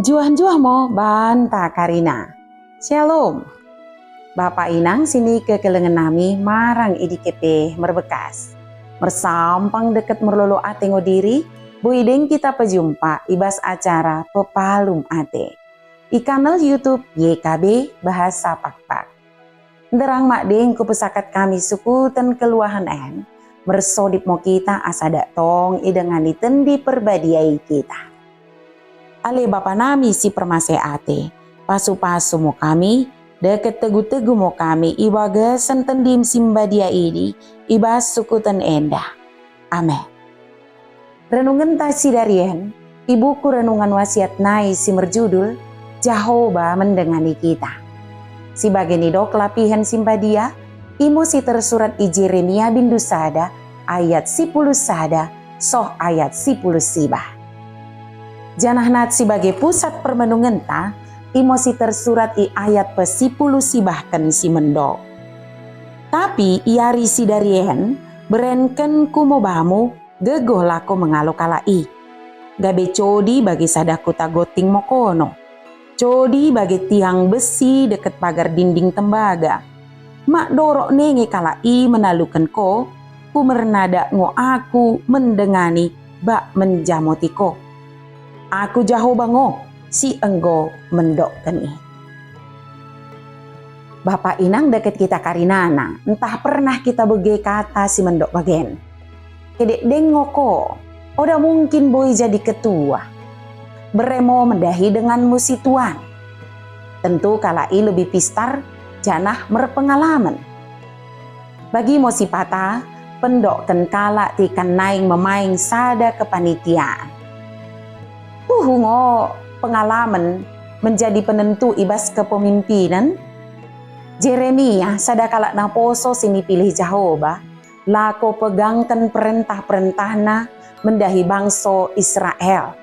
Juah-juah mo banta Karina. Shalom. Bapak inang sini ke kelengan nami marang idikepe merbekas. Mersampang deket merlolo ate ngodiri, buideng kita pejumpa ibas acara pepalum ate. I kanal YouTube YKB Bahasa Pakpak. Nderang mak deng ku pesakat kami suku ten keluahan en, mersodip mo kita asada tong idengani tendi perbadiai kita. Ale bapa nami si permase ate, pasu-pasu mo kami, deket tegu-tegu mo kami, ibaga sentendim simbadia ini, ibas sukutan endah. Amen. Renungan tasi darien, ibuku renungan wasiat nai si merjudul, Jehovah mendengani kita. Si bagian idok lapihan simbadia, imo si tersurat i Jeremia bindu sada, ayat 10 sada, soh ayat 10 sibah. Janah nat sebagai pusat permenungan ta, imosi tersurat i ayat pe-10 sibahkan si mendok. Tapi iari si darien, berenken kumobamu, gegoh lako mengalo kalai. Gabe codi bagi sadaku tagoting mokono. Codi bagi tiang besi deket pagar dinding tembaga. Mak dorok nenge kalai menalukan ko, kumernada ngo aku mendengani bak menjamotiko. Aku jauh bango, si enggo mendok keni. Bapak inang deket kita karinana, entah pernah kita bege kata si mendok bagen. Kedek dengoko, oda mungkin boy jadi ketua. Beremo mendahi dengan musi tuan. Tentu kalai lebih pistar, janah merpengalaman. Bagi mosi patah, pendok ken kala tikan naing memaing sada kepanitiaan. Hungo pengalaman menjadi penentu ibas kepemimpinan. Jeremia sadakala na poso sini pilih Jehovah, lako pegangkan perintah-perintahna mendahi bangsa Israel.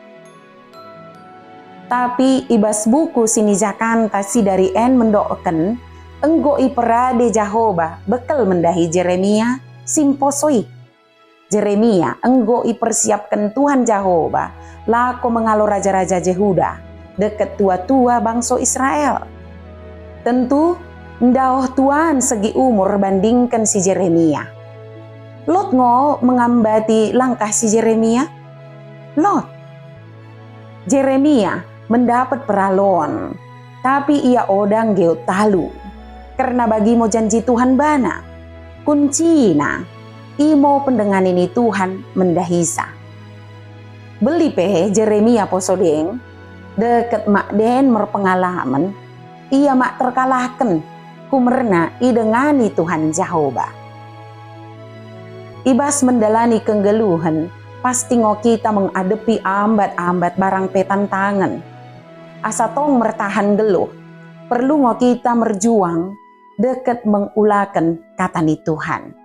Tapi ibas buku sini Jakanta si dari en mendoakan, enggo iperade Jehovah bekal mendahi Jeremia simposoi. Jeremia enggo ipersiapkan Tuhan Jehovah, lako mengalo raja-raja Yehuda, deket tua-tua bangsa Israel. Tentu, ndauh Tuhan segi umur bandingkan si Jeremia. Lot ngo mengambati langkah si Jeremia? Lot. Jeremia mendapat peraloan, tapi ia odang geotalu. Karena bagi mo janji Tuhan bana, kuncina, imo pendengan ini Tuhan mendahisa. Beli pe Jeremia posodeng, deket mak den merpengalaman, ia mak terkalahkan, kumerna idengani Tuhan Jehovah. Ibas mendalani kenggeluhan, pasti ngo kita mengadepi ambat-ambat barang petantangan. Asa tong mertahan geluh, perlu ngo kita merjuang, deket mengulakan katani Tuhan.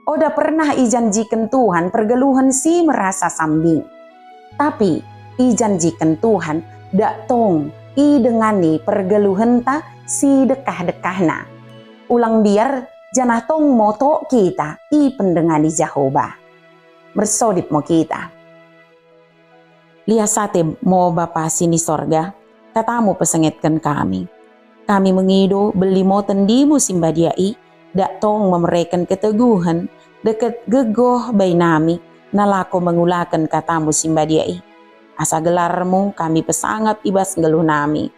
Oda pernah ijanjikan Tuhan pergeluhan si merasa sambing. Tapi ijanjikan Tuhan dak tong i dengani pergeluhan ta si dekah-dekahna. Ulang biar janah tong moto kita i pendengani Jehovah. Mersodip mo kita. Liasate mo Bapa sini sorga, katamu pesengetkan kami. Kami mengido beli mo tendimu simbadiai, dak tong memereken keteguhan, deket gegoh bay nami, nalako mengulakan katamu simbadiai. Asa gelarmu kami pesangap ibas geluh nami.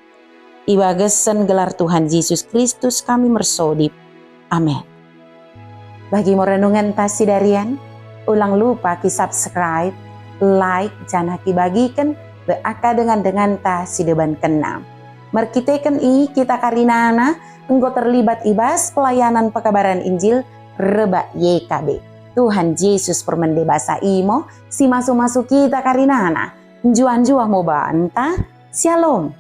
Ibagesen gelar Tuhan Yesus Kristus kami mersodip. Amin. Bagi mo renungan tasi darian, ulang lupa ki subscribe, like, jangan ki bagikan, beaka dengan tasi deban kenam. Merkitekan kita karinana, enggo terlibat ibas pelayanan pekabaran Injil, Reba YKB. Tuhan Yesus permende bahasa imo, si masuk-masuk kita karinana. Juan-juah mo banta, shalom.